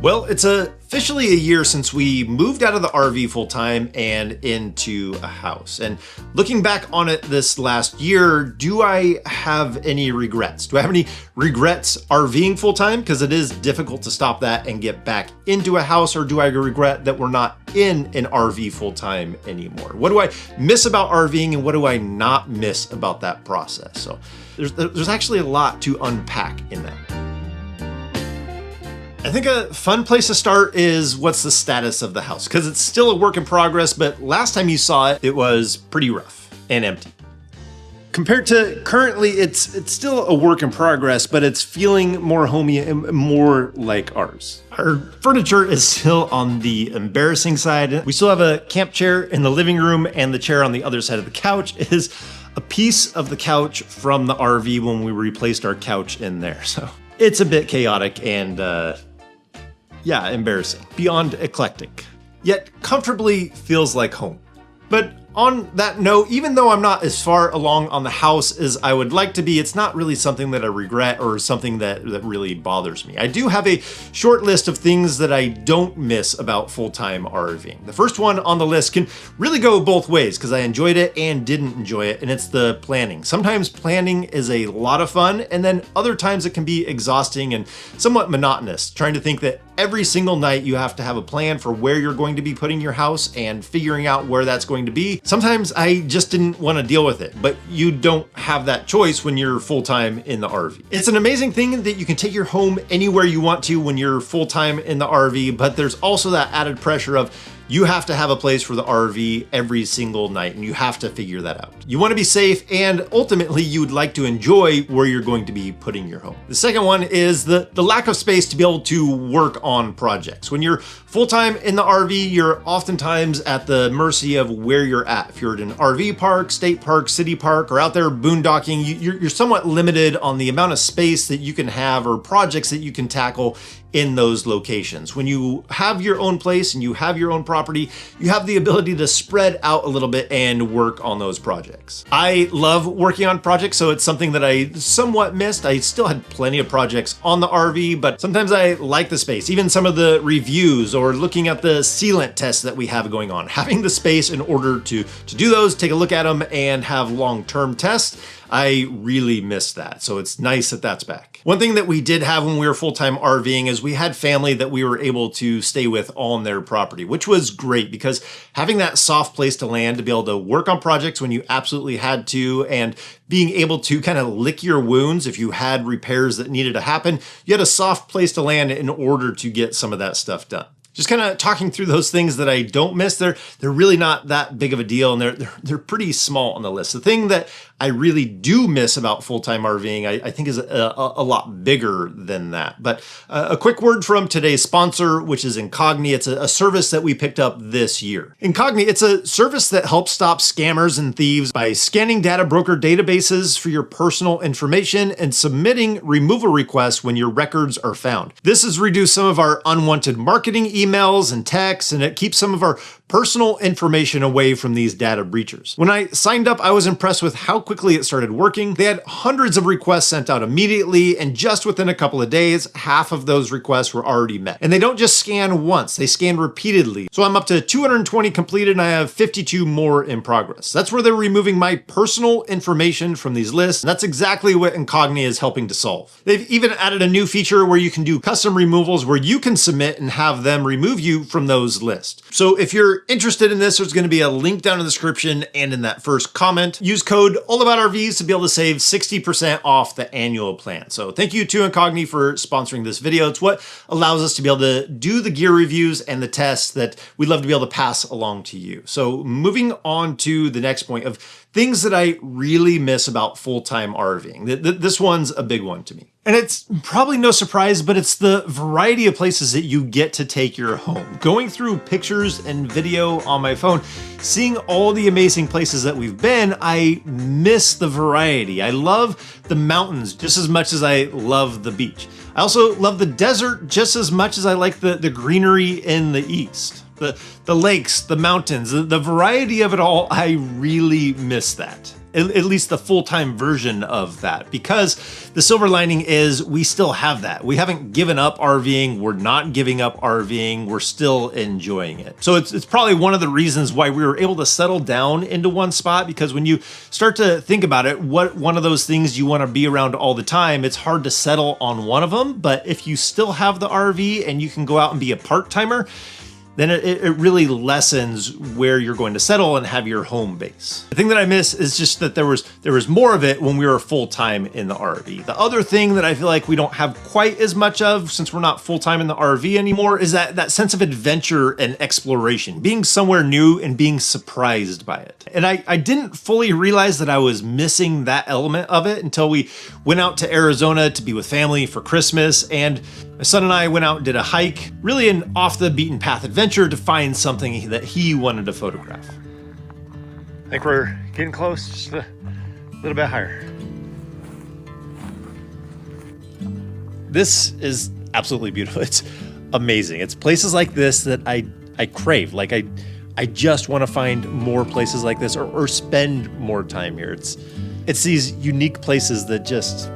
Well, it's officially a year since we moved out of the RV full time and into a house. And looking back on it this last year, do I have any regrets? Do I have any regrets RVing full time? Because it is difficult to stop that and get back into a house. Or do I regret that we're not in an RV full time anymore? What do I miss about RVing and what do I not miss about that process? So there's actually a lot to unpack in that. I think a fun place to start is what's the status of the house, because it's still a work in progress, but last time you saw it, it was pretty rough and empty. Compared to currently, it's still a work in progress, but it's feeling more homey and more like ours. Our furniture is still on the embarrassing side. We still have a camp chair in the living room, and the chair on the other side of the couch is a piece of the couch from the RV when we replaced our couch in there. So it's a bit chaotic and yeah, embarrassing, beyond eclectic, yet comfortably feels like home. But on that note, even though I'm not as far along on the house as I would like to be, it's not really something that I regret or something that really bothers me. I do have a short list of things that I don't miss about full-time RVing. The first one on the list can really go both ways because I enjoyed it and didn't enjoy it, and it's the planning. Sometimes planning is a lot of fun, and then other times it can be exhausting and somewhat monotonous, trying to think that every single night you have to have a plan for where you're going to be putting your house and figuring out where that's going to be. Sometimes I just didn't want to deal with it, but you don't have that choice when you're full-time in the RV. It's an amazing thing that you can take your home anywhere you want to when you're full-time in the RV, but there's also that added pressure of you have to have a place for the RV every single night, and you have to figure that out. You want to be safe, and ultimately you would like to enjoy where you're going to be putting your home. The second one is the lack of space to be able to work on projects. When you're full-time in the RV, you're oftentimes at the mercy of where you're at. If you're at an RV park, state park, city park, or out there boondocking, you're somewhat limited on the amount of space that you can have or projects that you can tackle in those locations. When you have your own place and you have your own property, you have the ability to spread out a little bit and work on those projects. I love working on projects, so it's something that I somewhat missed. I still had plenty of projects on the RV, but sometimes I like the space. Even some of the reviews or looking at the sealant tests that we have going on, having the space in order to do those, take a look at them, and have long-term tests. I really miss that. So it's nice that that's back. One thing that we did have when we were full-time RVing is we had family that we were able to stay with on their property, which was great because having that soft place to land to be able to work on projects when you absolutely had to, and being able to kind of lick your wounds if you had repairs that needed to happen, you had a soft place to land in order to get some of that stuff done. Just kind of talking through those things that I don't miss. They're really not that big of a deal, and they're pretty small on the list. The thing that I really do miss about full-time RVing, I think is a lot bigger than that. But a quick word from today's sponsor, which is Incogni. It's a service that we picked up this year. Incogni, it's a service that helps stop scammers and thieves by scanning data broker databases for your personal information and submitting removal requests when your records are found. This has reduced some of our unwanted marketing emails and texts, and it keeps some of our personal information away from these data breachers. When I signed up, I was impressed with how quickly it started working. They had hundreds of requests sent out immediately, and just within a couple of days, half of those requests were already met. And they don't just scan once, they scan repeatedly. So I'm up to 220 completed, and I have 52 more in progress. That's where they're removing my personal information from these lists, and that's exactly what Incogni is helping to solve. They've even added a new feature where you can do custom removals where you can submit and have them remove you from those lists. So if you're interested in this, there's going to be a link down in the description and in that first comment. Use code AllAboutRVs to be able to save 60% off the annual plan. So thank you to Incogni for sponsoring this video. It's what allows us to be able to do the gear reviews and the tests that we'd love to be able to pass along to you. So moving on to the next point of things that I really miss about full-time RVing. This one's a big one to me. And it's probably no surprise, but it's the variety of places that you get to take your home. Going through pictures and video on my phone, seeing all the amazing places that we've been, I miss the variety. I love the mountains just as much as I love the beach. I also love the desert just as much as I like the greenery in the east. The lakes, the mountains, the variety of it all, I really miss that. at least the full-time version of that, because the silver lining is we still have that. We haven't given up RVing. We're not giving up RVing. We're still enjoying it. So it's probably one of the reasons why we were able to settle down into one spot, because when you start to think about it, what one of those things you want to be around all the time, it's hard to settle on one of them. But if you still have the RV and you can go out and be a part-timer, then it really lessens where you're going to settle and have your home base. The thing that I miss is just that there was more of it when we were full-time in the RV. The other thing that I feel like we don't have quite as much of since we're not full-time in the RV anymore is that sense of adventure and exploration, being somewhere new and being surprised by it. And I didn't fully realize that I was missing that element of it until we went out to Arizona to be with family for Christmas, and my son and I went out and did a hike, really an off-the-beaten-path adventure to find something that he wanted to photograph. I think we're getting close, just a little bit higher. This is absolutely beautiful. It's amazing. It's places like this that I crave. Like I just want to find more places like this or spend more time here. It's these unique places that just,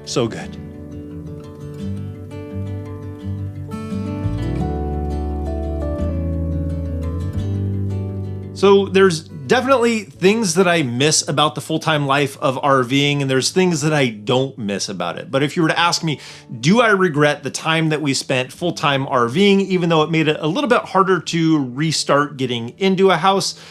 so good. So there's definitely things that I miss about the full-time life of RVing, and there's things that I don't miss about it. But if you were to ask me, do I regret the time that we spent full-time RVing, even though it made it a little bit harder to restart getting into a house?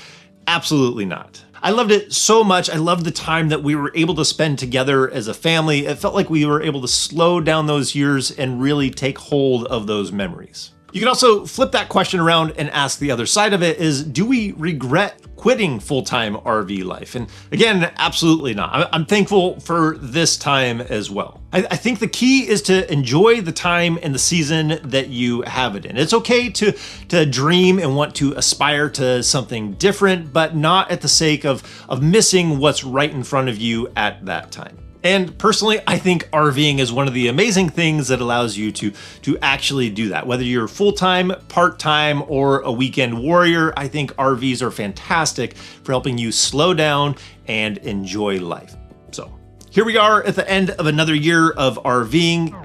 Absolutely not. I loved it so much. I loved the time that we were able to spend together as a family. It felt like we were able to slow down those years and really take hold of those memories. You can also flip that question around and ask the other side of it is, do we regret quitting full-time RV life? And again, absolutely not. I'm thankful for this time as well. I think the key is to enjoy the time and the season that you have it in. It's okay to dream and want to aspire to something different, but not at the sake of missing what's right in front of you at that time. And personally, I think RVing is one of the amazing things that allows you to actually do that. Whether you're full-time, part-time, or a weekend warrior, I think RVs are fantastic for helping you slow down and enjoy life. So here we are at the end of another year of RVing.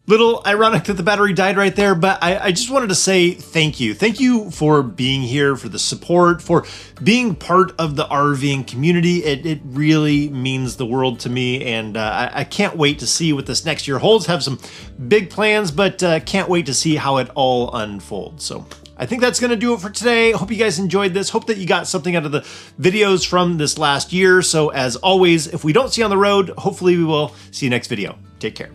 Little ironic that the battery died right there, but I just wanted to say thank you. Thank you for being here, for the support, for being part of the RVing community. It really means the world to me, and I can't wait to see what this next year holds. Have some big plans, but can't wait to see how it all unfolds. So I think that's going to do it for today. Hope you guys enjoyed this. Hope that you got something out of the videos from this last year. So as always, if we don't see you on the road, hopefully we will see you next video. Take care.